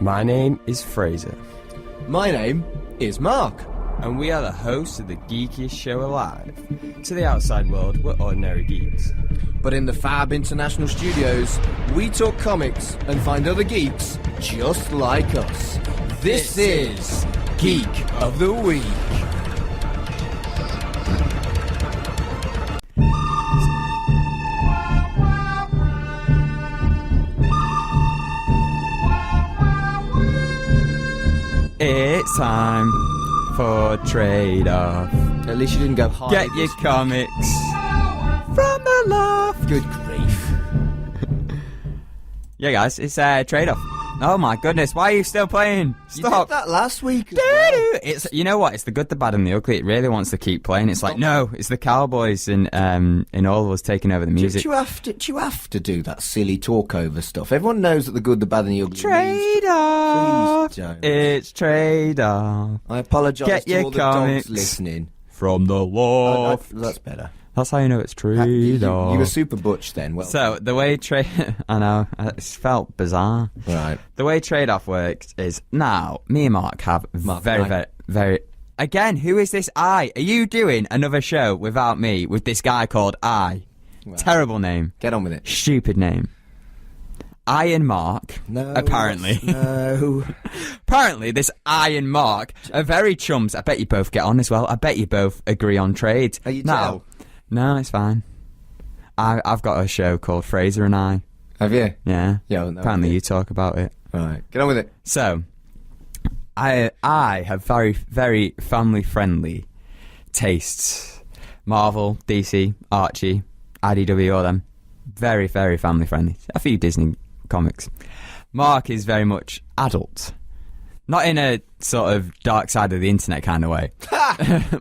My name is Fraser. My name is Mark. And we are the hosts of the geekiest show alive. To the outside world, we're ordinary geeks. But in the Fab International Studios, we talk comics and find other geeks just like us. This is Geek of the Week. It's time for trade-off. At least you didn't go high. Get your comics from the loft. Good grief. Yeah, guys, it's a trade-off. Oh my goodness, why are you still playing? Stop. You did that last week as well. It's, you know what? It's the good, the bad, and the ugly. It really wants to keep playing. It's like, no, it's the Cowboys and all of us taking over the music. Do you have to do that silly talk over stuff? Everyone knows that the good, the bad, and the ugly. Trade-off. Please don't. It's trade-off. I apologise Get to your all the comics dogs listening. From the loft. That's better. That's how you know it's trade-off. You were super butch then. Well, so, the way I know, it's felt bizarre. right. The way trade-off works is, now, me and Mark have very... Again, who is this I? Are you doing another show without me, with this guy called I? Well, Terrible name. Get on with it. Stupid name. I and Mark, No. apparently. No. Apparently, this I and Mark are very chums. I bet you both get on as well. I bet you both agree on trade. Are you now, gel? No, it's fine. I've got a show called Fraser and I. Have you? Yeah. Yeah. Well, Apparently, you talk about it. Right. Get on with it. So, I have very, very family-friendly tastes. Marvel, DC, Archie, IDW, all them. Very, very family-friendly. A few Disney comics. Mark is very much adult. Not in a sort of dark side of the internet kind of way.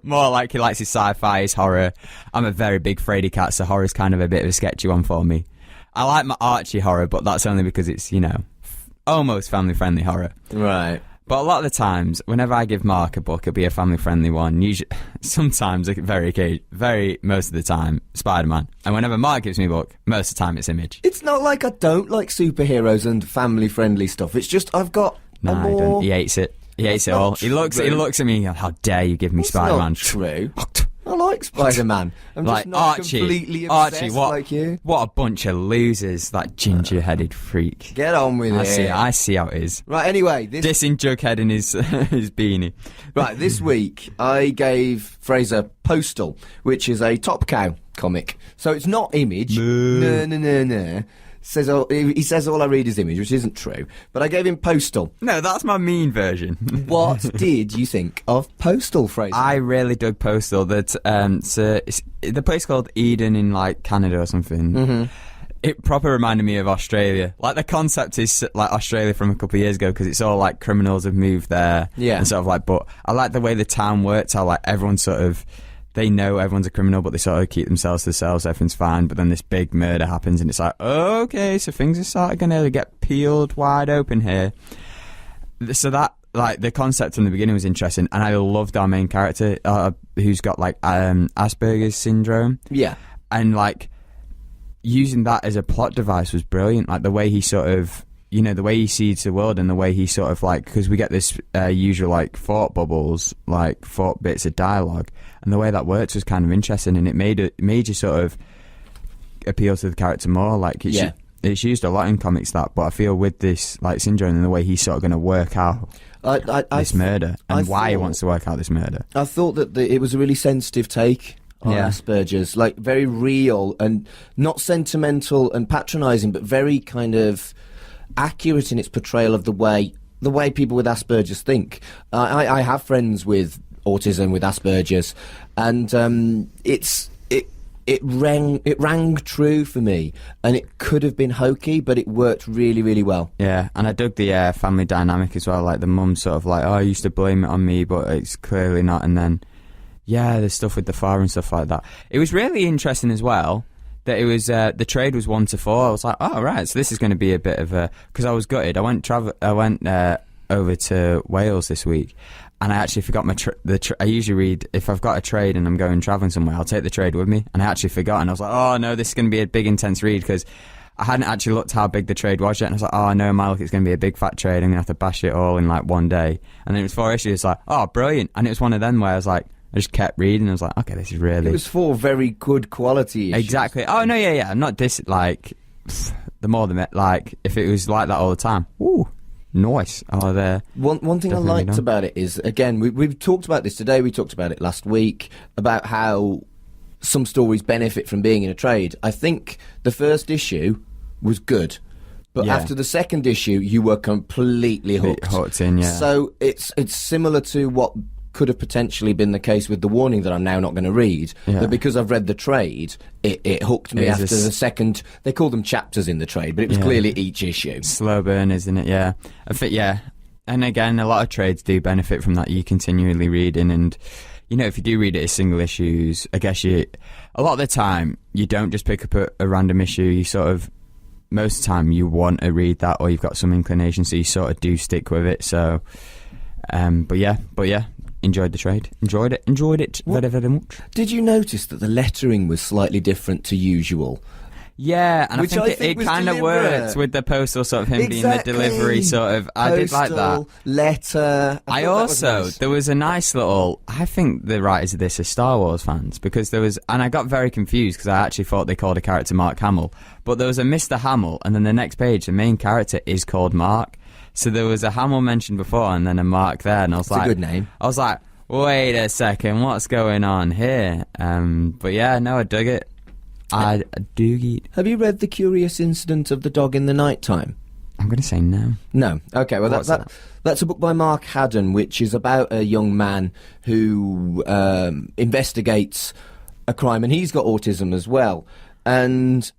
More like he likes his sci-fi, his horror. I'm a very big fraidy cat, so horror's kind of a bit of a sketchy one for me. I like my Archie horror, but that's only because it's, you know, almost family-friendly horror. Right. But a lot of the times, whenever I give Mark a book, it'll be a family-friendly one. Usually, sometimes, most of the time, Spider-Man. And whenever Mark gives me a book, most of the time it's Image. It's not like I don't like superheroes and family-friendly stuff. It's just I've got No, he doesn't. He hates it. He hates it all. He looks at me. How dare you give me Spider-Man? That's not true. I like Spider-Man. I'm like just not Archie. completely obsessed Archie, what? like you. What a bunch of losers! That ginger-headed freak. Get on with it. I see how it is. Right. Anyway, Dissing Jughead in his his beanie. Right. This week I gave Fraser Postal, which is a Top Cow comic. So it's not Image. No. He says all I read is Image, which isn't true. But I gave him Postal. No, that's my mean version. What did you think of Postal, Fraser? I really dug Postal. That it's the place called Eden in like Canada or something. Mm-hmm. It proper reminded me of Australia. Like the concept is like Australia from a couple of years ago because it's all like criminals have moved there. Yeah. And sort of like, but I like the way the town works. How like everyone sort of. They know everyone's a criminal, but they sort of keep themselves to themselves. Everything's fine, but then this big murder happens, and it's like, okay, so things are sort of going to get peeled wide open here. So that, like, the concept from the beginning was interesting, and I loved our main character, who's got, like, Asperger's syndrome. Yeah. And, like, using that as a plot device was brilliant. Like, the way he sort of... You know, the way he sees the world and the way he sort of like... Because we get this usual, like, thought bubbles, like, thought bits of dialogue. And the way that works was kind of interesting. And it made you sort of appeal to the character more. Like, it's used a lot in comics, that. But I feel with this, like, syndrome and the way he's sort of going to work out this murder. And why he wants to work out this murder. I thought that it was a really sensitive take on Asperger's. Like, very real and not sentimental and patronising, but very kind of... accurate in its portrayal of the way people with Asperger's think. I have friends with autism, with Asperger's, and it rang true for me, and it could have been hokey, but it worked really, really well. Yeah, and I dug the family dynamic as well. Like the mum sort of like, oh, I used to blame it on me, but it's clearly not. And then, yeah, there's stuff with the father and stuff like that. It was really interesting as well. That it was the trade was 1-4. I was like, oh right, so this is going to be a bit of a, because I was gutted. I went over to Wales this week, and I actually forgot my I usually read, if I've got a trade and I'm going travelling somewhere, I'll take the trade with me, and I actually forgot, and I was like, oh no, this is going to be a big intense read because I hadn't actually looked how big the trade was yet, and I was like, oh no, my luck, it's going to be a big fat trade. I'm going to have to bash it all in like one day. And then it was 4 issues. It's like, oh, brilliant. And it was one of them where I was like, I just kept reading. I was like, okay, this is really. It was 4 very good quality issues. Exactly. Oh no, yeah. I'm not like the more the like if it was like that all the time. Ooh, nice. Oh, there. One thing I liked about it is, again, we've talked about this today. We talked about it last week about how some stories benefit from being in a trade. I think the first issue was good, but after the second issue, you were completely hooked. Hooked in, yeah. So it's similar to what could have potentially been the case with The Warning that I'm now not going to read. Yeah. But because I've read the trade, it hooked me after the second. They call them chapters in the trade, but it was clearly each issue. Slow burn, isn't it? Yeah. I think, yeah. And again, a lot of trades do benefit from that. You continually reading, and you know, if you do read it as single issues, I guess a lot of the time you don't just pick up a random issue. You sort of, most of the time you want to read that, or you've got some inclination, so you sort of do stick with it. So, but yeah, enjoyed the trade. Enjoyed it very, very much. Did you notice that the lettering was slightly different to usual? Yeah, and I think it kind of works with the Postal sort of him being the delivery sort of. I did like that. Letter. I also, there was a nice little, I think the writers of this are Star Wars fans, because there was, and I got very confused because I actually thought they called a character Mark Hamill, but there was a Mr. Hamill, and then the next page, the main character is called Mark. So there was a Hamill mentioned before, and then a Mark there, and I was like, a good name. I was like, wait a second, what's going on here? But yeah, no, I dug it. I dug it. Have you read The Curious Incident of the Dog in the Nighttime? I'm going to say no. No. Okay, well, that's a book by Mark Haddon, which is about a young man who investigates a crime, and he's got autism as well. And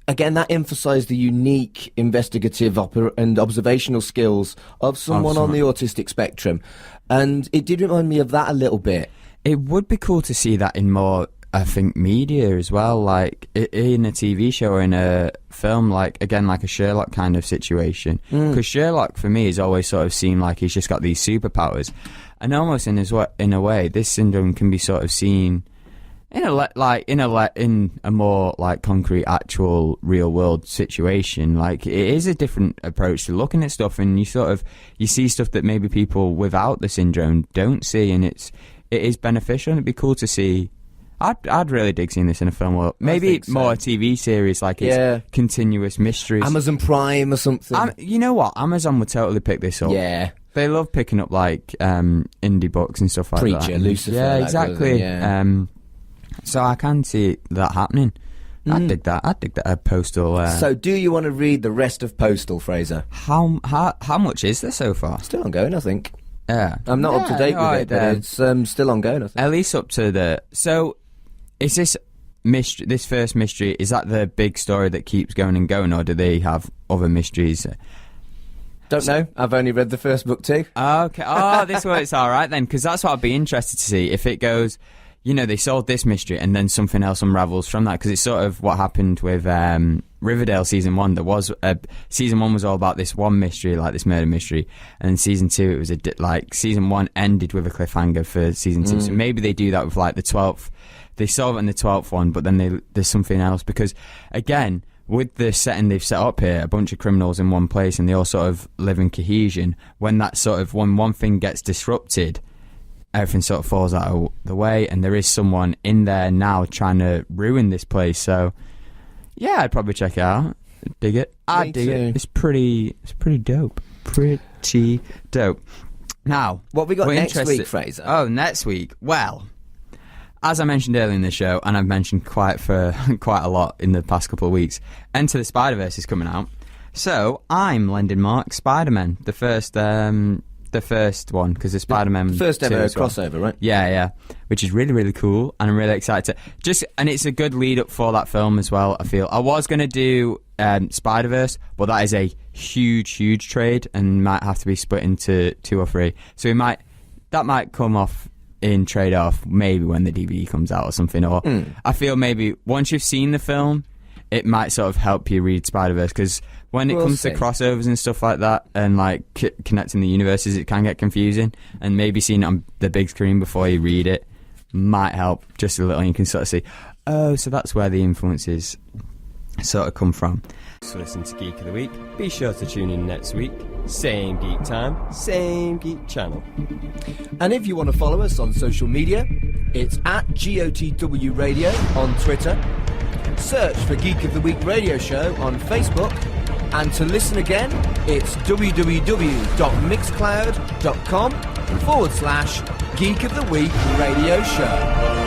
again, that emphasised the unique investigative and observational skills of someone on the autistic spectrum. And it did remind me of that a little bit. It would be cool to see that in more, I think, media as well, like in a TV show or in a film, like, again, like a Sherlock kind of situation. Because Sherlock, for me, has always sort of seemed like he's just got these superpowers. And almost in a way, this syndrome can be sort of seen in a more like concrete, actual, real world situation. Like, it is a different approach to looking at stuff, and you see stuff that maybe people without the syndrome don't see, and it is beneficial. And it'd be cool to see. I'd really dig seeing this in a film, or maybe more a TV series, like it's continuous mysteries. Amazon Prime or something. You know what? Amazon would totally pick this up. Yeah. They love picking up like indie books and stuff like that. Preacher, Lucifer. Yeah, exactly. So I can see that happening. I'd dig that. Postal. So do you want to read the rest of Postal, Fraser? How much is there so far? Still ongoing, I think. Yeah. I'm not up to date with it, but it's still ongoing, I think. At least up to the... So, is this mystery, this first mystery, is that the big story that keeps going and going, or do they have other mysteries? Don't know. I've only read the first book too. Okay. Oh, this works all right then, because that's what I'd be interested to see. If it goes, you know, they solved this mystery and then something else unravels from that, because it's sort of what happened with Riverdale season 1. There was season 1 was all about this one mystery, like this murder mystery, and then season 2 it was like season 1 ended with a cliffhanger for season 2. So maybe they do that with like the 12th. They solve it in the 12th one, but then there's something else, because again, with the setting they've set up here, a bunch of criminals in one place, and they all sort of live in cohesion. When one thing gets disrupted, everything sort of falls out of the way, and there is someone in there now trying to ruin this place. So yeah, I'd probably check it out. Dig it. I'd dig it. It's pretty dope. Pretty dope. Now, what have we got next week, Fraser? Oh, next week. Well, as I mentioned earlier in the show, and I've mentioned quite a lot in the past couple of weeks, Enter the Spider-Verse is coming out. So I'm lending Mark Spider-Man, the first one, because the Spider-Man... First ever crossover, right? Yeah, which is really, really cool, and I'm really excited and it's a good lead-up for that film as well, I feel. I was going to do Spider-Verse, but that is a huge trade, and might have to be split into 2 or 3. So that might come off in trade-off maybe when the DVD comes out or something, or I feel maybe once you've seen the film, it might sort of help you read Spider-Verse, because when it comes to crossovers and stuff like that, and like connecting the universes, it can get confusing, and maybe seeing it on the big screen before you read it might help just a little, and you can sort of see, oh, so that's where the influence is. sort of come from. To listen to Geek of the Week, be sure to tune in next week. Same geek time, same geek channel. And if you want to follow us on social media, it's at GOTW Radio on Twitter. Search for Geek of the Week Radio Show on Facebook. And to listen again, it's www.mixcloud.com/Geek of the Week Radio Show.